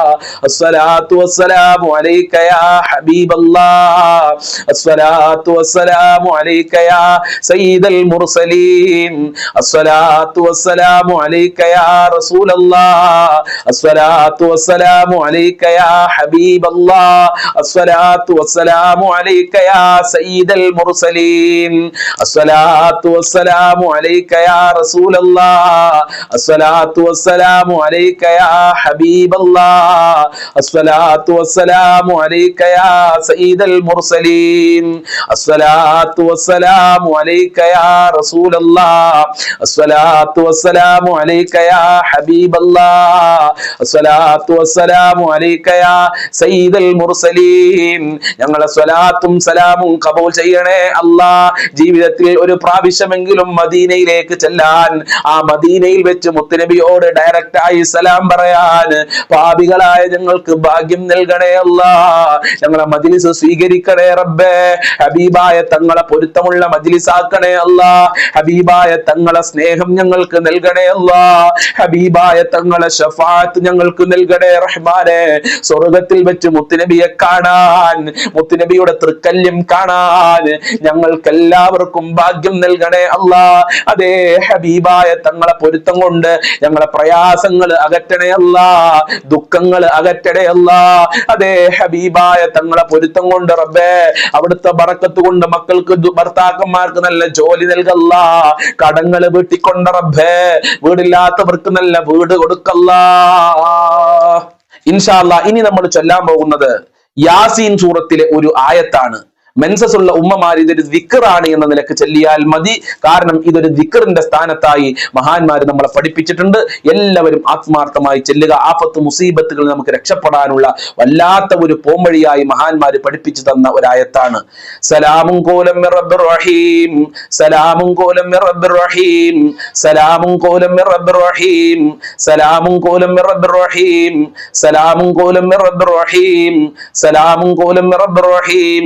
الصلاة والسلام عليك يا حبيب الله، الصلاة والسلام عليك يا سيد المرسلين، الصلاة والسلام عليك يا رسول الله، الصلاة والسلام عليك يا حبيب الله، الصلاة والسلام عليك يا سيد المرسلين، الصلاة والسلام عليك يا رسول الله، الصلاة والسلام عليك يا حبيب الله، الصلاة والسلام عليك يا سيد المرسلين، الصلاة والسلام عليك يا رسول الله، الصلاة والسلام عليك يا حبيب الله، الصلاة والسلام عليك يا سيد المرسلين. ഞങ്ങളെ സ്വലാത്തും സലാമും കബൂൽ ചെയ്യണേ അല്ലാഹ്. ജീവിതത്തിൽ ഒരു പ്രാവശ്യമെങ്കിലും മദീനയിലേക്ക് ചെല്ലാൻ, ആ മദീനയിൽ വെച്ച് മുത്തുനബിയോട് ഡയറക്റ്റ് ആയി സലാം പറയാൻ പാപികളായ ഞങ്ങൾക്ക് ഭാഗ്യം നൽകണേ അല്ലാഹ്. ഞങ്ങളെ മജ്ലിസ് സ്വീകരിക്കണേ റബ്ബേ. ഹബീബായ തങ്ങളെ പൊരുത്തമുള്ള മജ്ലിസ് ആക്കണേ അല്ലാഹ്. ഹബീബായ തങ്ങളെ സ്നേഹം ഞങ്ങൾക്ക് നൽകണേ അല്ലാഹ്. ഹബീബായ തങ്ങളെ ശഫാഅത്ത് ഞങ്ങൾക്ക് നൽകണേ റഹ്മാനെ. സ്വർഗ്ഗത്തിൽ വെച്ച് മുത്തുനബിയെ കാണാൻ, മുത്തുനബിയുടെ തൃക്കല്യം കാണാൻ ഞങ്ങൾക്ക് എല്ലാവർക്കും ഭാഗ്യം നൽകണേ അല്ലാഹ്. അതേ ഹബീബായ തങ്ങളെ പൊരുത്തം കൊണ്ട് ഞങ്ങളെ പ്രയാസങ്ങൾ അകറ്റണേ അല്ലാഹ്, ദുഃഖങ്ങൾ അകറ്റണേ അല്ലാഹ്. അതേ ഹബീബായ തങ്ങളെ പൊരുത്തം കൊണ്ട് റബ്ബേ, അവിടുത്തെ ബറക്കത്ത് കൊണ്ട് മക്കൾക്ക് ഭർത്താക്കന്മാർക്ക് നല്ല ജോലി നൽകല്ലാ, കടങ്ങൾ വീട്ടിക്കൊണ്ട് റബ്ബേ, വീടില്ലാത്തവർക്ക് നല്ല വീട് കൊടുക്കല്ലാ. ഇൻഷാ അല്ലാഹ് ഇനി നമ്മൾ ചൊല്ലാൻ പോകുന്നത് യാസീൻ സൂറത്തിലെ ഒരു ആയത്താണ്. മെൻസസ് ഉള്ള ഉമ്മമാർ ഇതൊരു ദിക്റാണ് എന്ന നിലക്ക് ചൊല്ലിയാൽ മതി. കാരണം ഇതൊരു ദിക്റിന്റെ സ്ഥാനത്തായി മഹാന്മാർ നമ്മളെ പഠിപ്പിച്ചിട്ടുണ്ട്. എല്ലാവരും ആത്മാർത്ഥമായി ചെല്ലുക. ആഫത്ത് മുസീബത്തുകൾ നമുക്ക് രക്ഷപ്പെടാനുള്ള വല്ലാത്ത ഒരു പോംവഴിയായി മഹാന്മാർ പഠിപ്പിച്ചു തന്ന ഒരായത്താണ്. സലാമുൻ ഖൗലൻ മിർ റബ്ബിർ റഹീം, സലാമുൻ ഖൗലൻ മിർ റബ്ബിർ റഹീം, സലാമുൻ ഖൗലൻ മിർ റബ്ബിർ റഹീം, സലാമുൻ ഖൗലൻ മിർ റബ്ബിർ റഹീം, സലാമുൻ ഖൗലൻ മിർ റബ്ബിർ റഹീം, സലാമുൻ ഖൗലൻ മിർ റബ്ബിർ റഹീം,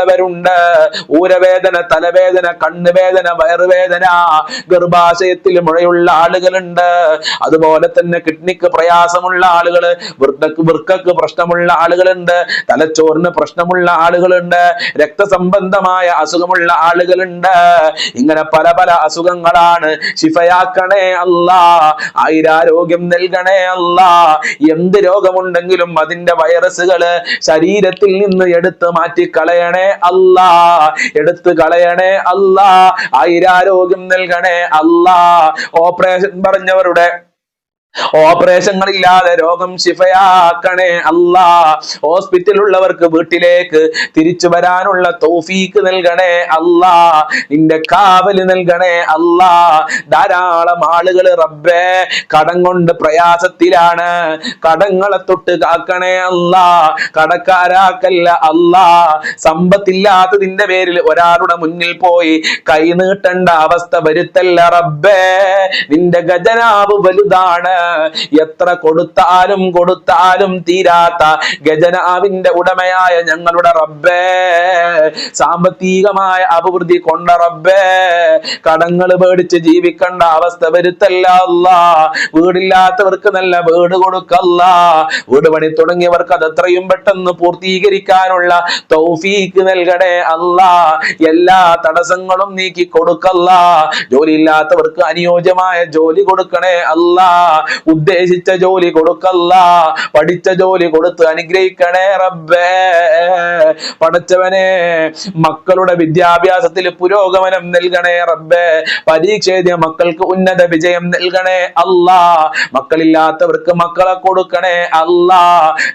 ഉള്ളവരുണ്ട്. ഊരവേദന, തലവേദന, കണ്ണുവേദന, വയറുവേദന, ഗർഭാശയത്തിൽ മുഴയുള്ള ആളുകളുണ്ട്. അതുപോലെ തന്നെ കിഡ്നിക്ക് പ്രയാസമുള്ള ആളുകള്, വൃക്കക്ക് പ്രശ്നമുള്ള ആളുകളുണ്ട്, തലച്ചോറിന് പ്രശ്നമുള്ള ആളുകളുണ്ട്, രക്തസംബന്ധമായ അസുഖമുള്ള ആളുകളുണ്ട്. ഇങ്ങനെ പല പല അസുഖങ്ങളാണ്. ശിഫയാക്കണേ അല്ലാ, ആയിരാരോഗ്യം നൽകണേ അല്ലാ. എന്ത് രോഗമുണ്ടെങ്കിലും അതിന്റെ വൈറസുകള് ശരീരത്തിൽ നിന്ന് എടുത്ത് മാറ്റി കളയണേ അല്ലാ, എടുത്ത് കളയണേ അല്ലാ. ആയിരാരോഗ്യം നൽകണേ അല്ലാ. ഓപ്പറേഷൻ പറഞ്ഞവരുടെ ഓപ്പറേഷങ്ങളില്ലാതെ രോഗം ശിഫയാക്കണേ അല്ലാ. ഹോസ്പിറ്റലുള്ളവർക്ക് വീട്ടിലേക്ക് തിരിച്ചു വരാനുള്ള തൗഫീക്ക് നൽകണേ അല്ലാ. നിന്റെ കാവല് നൽകണേ അല്ലാ. ധാരാളം ആളുകൾ റബ്ബേ കടം കൊണ്ട് പ്രയാസത്തിലാണ്. കടങ്ങളെ തൊട്ട് കാക്കണേ അല്ലാ, കടക്കാരാക്കല്ല അല്ലാ. സമ്പത്തില്ലാത്തതിന്റെ പേരിൽ ഒരാളുടെ മുന്നിൽ പോയി കൈ നീട്ടേണ്ട അവസ്ഥ വരുത്തല്ല റബ്ബേ. നിന്റെ ഖജനാവ് വലുതാണ്. എത്ര കൊടുത്താലും കൊടുത്താലും തീരാത്ത ഖജനാവിന്റെ ഉടമയായ ഞങ്ങളുടെ റബ്ബേ, സാമ്പത്തികമായ അഭിവൃദ്ധി കൊണ്ട റബ്ബേ, കടങ്ങൾ മേടിച്ച് ജീവിക്കേണ്ട അവസ്ഥ വരുത്തല്ല അല്ലാ. വീടില്ലാത്തവർക്ക് നല്ല വീട് കൊടുക്കല്ല. വീട് പണി തുടങ്ങിയവർക്ക് അത് എത്രയും പെട്ടെന്ന് പൂർത്തീകരിക്കാനുള്ള തൗഫീക്ക് നൽകണേ അല്ലാ. എല്ലാ തടസ്സങ്ങളും നീക്കി കൊടുക്കല്ല. ജോലിയില്ലാത്തവർക്ക് അനുയോജ്യമായ ജോലി കൊടുക്കണേ അല്ലാ. ഉദ്ദേശിച്ച ജോലി കൊടുക്കല്ല. പഠിച്ച ജോലി കൊടുത്ത് അനുഗ്രഹിക്കണേ റബ്ബേ. പഠിച്ചവനെ മക്കളുടെ വിദ്യാഭ്യാസത്തിൽ പുരോഗമനം നൽകണേ റബ്ബേ. പരീക്ഷ എഴുതിയ മക്കൾക്ക് ഉന്നത വിജയം നൽകണേ അല്ലാ. മക്കളില്ലാത്തവർക്ക് മക്കളെ കൊടുക്കണേ അല്ലാ.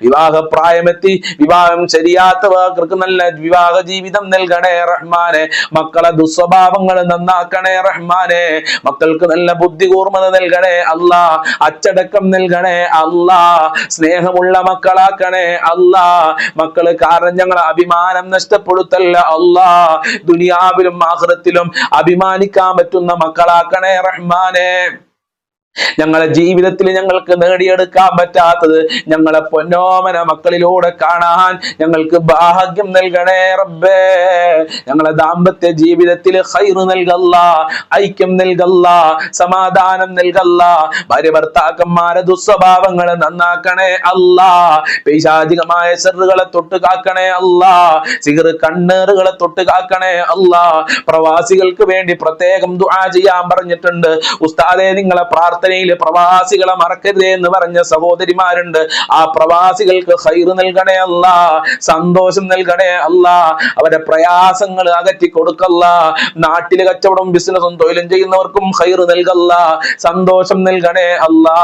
വിവാഹപ്രായമെത്തി വിവാഹം ശരിയാത്തവർക്ക് നല്ല വിവാഹ ജീവിതം നൽകണേ റഹ്മാനെ. മക്കളെ ദുസ്വഭാവങ്ങൾ നന്നാക്കണേ റഹ്മാനെ. മക്കൾക്ക് നല്ല ബുദ്ധി കൂർമ്മത നൽകണേ അല്ലാ. അച്ചടക്കം നൽകണേ അല്ലാ. സ്നേഹമുള്ള മക്കളാക്കണേ അല്ലാ. മക്കള് കാരണം ഞങ്ങളെ അഭിമാനം നഷ്ടപ്പെടുത്തല്ല അല്ലാ. ദുനിയാവിലും ആഖിറത്തിലും അഭിമാനിക്കാൻ പറ്റുന്ന മക്കളാക്കണേ റഹ്മാനെ. ഞങ്ങളെ ജീവിതത്തിൽ ഞങ്ങൾക്ക് നേടിയെടുക്കാൻ പറ്റാത്തത് ഞങ്ങളെ പൊന്നോമന മക്കളിലൂടെ കാണാൻ ഞങ്ങൾക്ക് ഭാഗ്യം നൽകണേ റബ്ബേ. ഞങ്ങളെ ദാമ്പത്യ ജീവിതത്തിൽ ഖൈർ നൽകല്ല, ഐക്യം നൽകല്ല, സമാധാനം നൽകല്ല. ഭാര്യ ഭർത്താക്കന്മാരെ ദുസ്വഭാവങ്ങളെ നന്നാക്കണേ അല്ലാ. പൈശാചികമായ ശർറുകളെ തൊട്ട് കാക്കണേ അല്ലാ. സിഹർ കണ്ണേറുകളെ തൊട്ട് കാക്കണേ അല്ലാ. പ്രവാസികൾക്ക് വേണ്ടി പ്രത്യേകം ദുആ ചെയ്യാൻ പറഞ്ഞിട്ടുണ്ട്. ഉസ്താദേ, നിങ്ങളെ പ്രാർത്ഥന പ്രവാസികളെ മറക്കരുതേ എന്ന് പറഞ്ഞ സഹോദരിമാരുണ്ട്. ആ പ്രവാസികൾക്ക് ഖൈർ നൽകണേ അല്ലാ, സന്തോഷം നൽകണേ അല്ലാ. അവരുടെ പ്രയാസങ്ങൾ അകറ്റി കൊടുക്കല്ല. നാട്ടില് കച്ചവടം ബിസിനസ്സും തൊഴിലും ചെയ്യുന്നവർക്കും ഖൈർ നൽകല്ല, സന്തോഷം നൽകണേ അല്ലാ.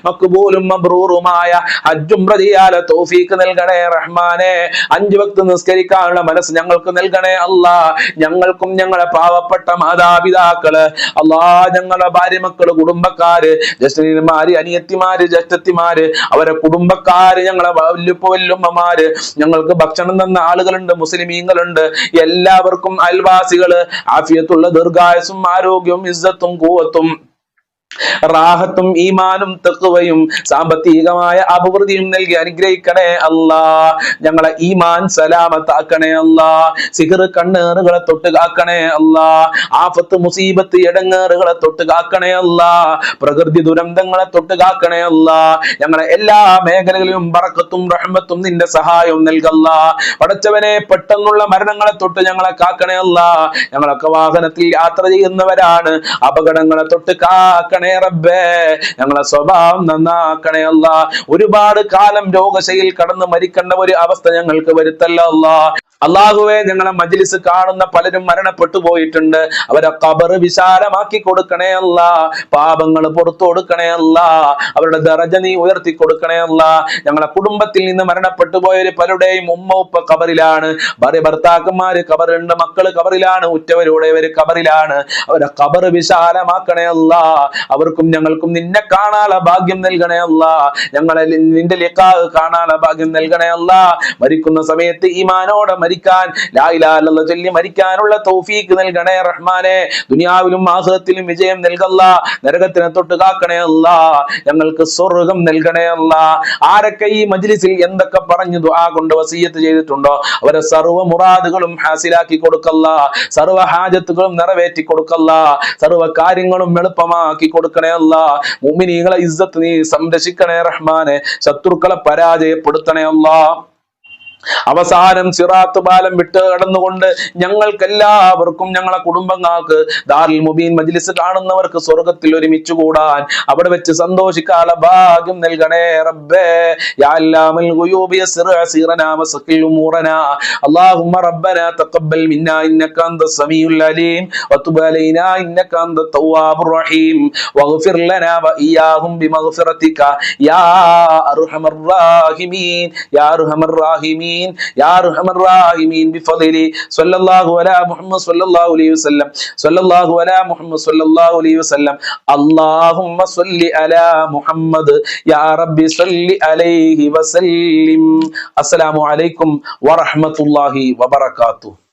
മഖ്ബൂലും മബ്റൂറുമായ ഹജ്ജും റദിയാല തൗഫീക്ക് നൽകണേ റഹ്മാനെ. 5 വക്ത് നിസ്കരിക്കാനുള്ള മനസ്സ് ഞങ്ങൾക്ക് നൽകണേ അല്ലാ. ഞങ്ങൾക്കും ഞങ്ങളെ പാവപ്പെട്ട മാതാപിതാക്കള് അല്ലാ, ഞങ്ങളുടെ ഭാര്യ മക്കള്, കുടുംബക്കാര്, ജ്യേഷ്ഠന്മാര്, അനിയത്തിമാര്, ജ്യേഷ്ഠത്തിമാര്, അവരെ കുടുംബക്കാര്, ഞങ്ങളെ വല്ലുപ്പ-വല്ലുമ്മമാര്, ഞങ്ങൾക്ക് ഭക്ഷണം തന്ന ആളുകളുണ്ട്, മുസ്ലിമീങ്ങളുണ്ട്. എല്ലാവർക്കും അയൽവാസികള് ആഫിയത്തുള്ള ദീർഘായുസ്സും ആരോഗ്യവും ഇസ്സത്തും ഖുവത്തും റാഹത്തും ഈമാനും തഖ്വയും സാമ്പത്തികമായ അഭിവൃദ്ധിയും നൽകി അനുഗ്രഹിക്കണേ അല്ലാ. ഞങ്ങളെ ഈമാൻ സലാമത്താക്കണേ അല്ലാ. സിഹർ കണ്ണേറുകളെ തൊട്ട് കാക്കണേ അല്ലാ. ആഫത്ത് മുസീബത്ത് എടങ്ങേറുകളെ തൊട്ട് കാക്കണേ അല്ലാ. പ്രകൃതി ദുരന്തങ്ങളെ തൊട്ട് കാക്കണേ അല്ലാ. ഞങ്ങളെ എല്ലാ മേഖലകളിലും ബറക്കത്തും റഹ്മത്തും നിന്റെ സഹായവും നൽകല്ല. പടച്ചവനെ, പെട്ടെന്നുള്ള മരണങ്ങളെ തൊട്ട് ഞങ്ങളെ കാക്കണേ അല്ലാ. ഞങ്ങളൊക്കെ വാഹനത്തിൽ യാത്ര ചെയ്യുന്നവരാണ്. അപകടങ്ങളെ തൊട്ട് കാക്കണേ റബ്ബേ. ഞങ്ങളെ സ്വഭാവം നന്നാക്കണേ അല്ലാ. ഒരുപാട് കാലം രോഗശയിൽ കടന്ന് മരിക്കേണ്ട ഒരു അവസ്ഥ ഞങ്ങൾക്ക് വരുത്തല്ല അല്ലാ. അള്ളാഹുവേ, ഞങ്ങളെ മജ്ലിസ് കാണുന്ന പലരും മരണപ്പെട്ടു പോയിട്ടുണ്ട്. അവരെ ഖബർ വിശാലമാക്കി കൊടുക്കണേ അല്ലാ. പാപങ്ങൾ പുറത്തു കൊടുക്കണേ അല്ലാ. അവരുടെ ദറജ നീ ഉയർത്തി കൊടുക്കണേ അല്ലാ. ഞങ്ങളെ കുടുംബത്തിൽ നിന്ന് മരണപ്പെട്ടു പോയവര് പലരുടെയും ഉമ്മ ഉപ്പ ഖബറിലാണ്, ഭാര്യ ഭർത്താക്കന്മാര് ഖബറുണ്ട്, മക്കള് ഖബറിലാണ്, ഉറ്റവരുടേവര് ഖബറിലാണ്. അവരെ ഖബർ വിശാലമാക്കണേ അല്ലാ. അവർക്കും ഞങ്ങൾക്കും നിന്നെ കാണാനുള്ള ഭാഗ്യം നൽകണേ അല്ലാ. ഞങ്ങളെ നിന്റെ ലിഖാ കാണാനുള്ള ഭാഗ്യം നൽകണേ അല്ലാ. മരിക്കുന്ന സമയത്ത് ഈമാനോടെ മരിക്കാൻ, ലാ ഇലാഹ ഇല്ലല്ലാഹ് ചൊല്ലി മരിക്കാനുള്ള തൗഫീഖ് നൽകണേ റഹ്മാനെ. ദുനിയാവിലും ആഖിറത്തിലും വിജയം നൽകല്ലാ. നരകത്തിനെ തൊട്ട് കാക്കണേ അല്ലാ. ഞങ്ങൾക്ക് സ്വർഗ്ഗം നൽകണേ അല്ലാ. ആരൊക്കെ ഈ മജ്ലിസിൽ എന്തൊക്കെ പറഞ്ഞു ദുആ കൊണ്ട് വസിയത്ത് ചെയ്തിട്ടുണ്ടോ അവരെ സർവ്വ മുറാദുകളും ഹാസിലാക്കി കൊടുക്കല്ലാ. സർവ്വ ഹാജത്തുകളും നിറവേറ്റി കൊടുക്കല്ലാ. സർവ്വ കാര്യങ്ങളും എളുപ്പമാക്കി കൊടുക്കണേ അല്ലാ. മുഅ്മിനീങ്ങളെ ഇസ്സത്ത് നീ സംരക്ഷിക്കണേ റഹ്മാനെ. ശത്രുക്കളെ പരാജയപ്പെടുത്തണേ അല്ലാ. അവസാനം സിറാത്ത് പാലം വിട്ട് കടന്നുകൊണ്ട് ഞങ്ങൾക്കെല്ലാവർക്കും ഞങ്ങളെ കുടുംബങ്ങൾക്ക് ദാറുൽ മുബീൻ മജ്ലിസ് കാണുന്നവർക്ക് സ്വർഗ്ഗത്തിൽ ഒരുമിച്ച് കൂടാൻ അവിടെ വെച്ച് സന്തോഷിക്കാനുള്ള ഭാഗ്യം നൽകണേ റബ്ബേ. യാ അല്ലാമൽ ഗുയൂബി യസ്ർ അസീറനാ വസഖിൽ ഉമൂറനാ. അല്ലാഹുമ്മ റബ്ബനാ തഖബ്ബൽ മിന്നാ ഇന്നക അൻത സമീഉൽ അലീം വതുബ് അലൈനാ ഇന്നക അൻത തവ്വാബുർ റഹീം വഗ്ഫിർ ലനാ വഇയ്യാഹും ബിമഗ്ഫിറതിക യാ അർഹമർ റഹീമീൻ യാ അർഹമർ റഹീമീൻ يا ارحم الراحمين بفضله صلى الله على محمد صلى الله عليه وسلم صلى الله على محمد صلى الله عليه وسلم اللهم صل على محمد يا رب صل عليه وسلم. السلام عليكم ورحمة الله وبركاته.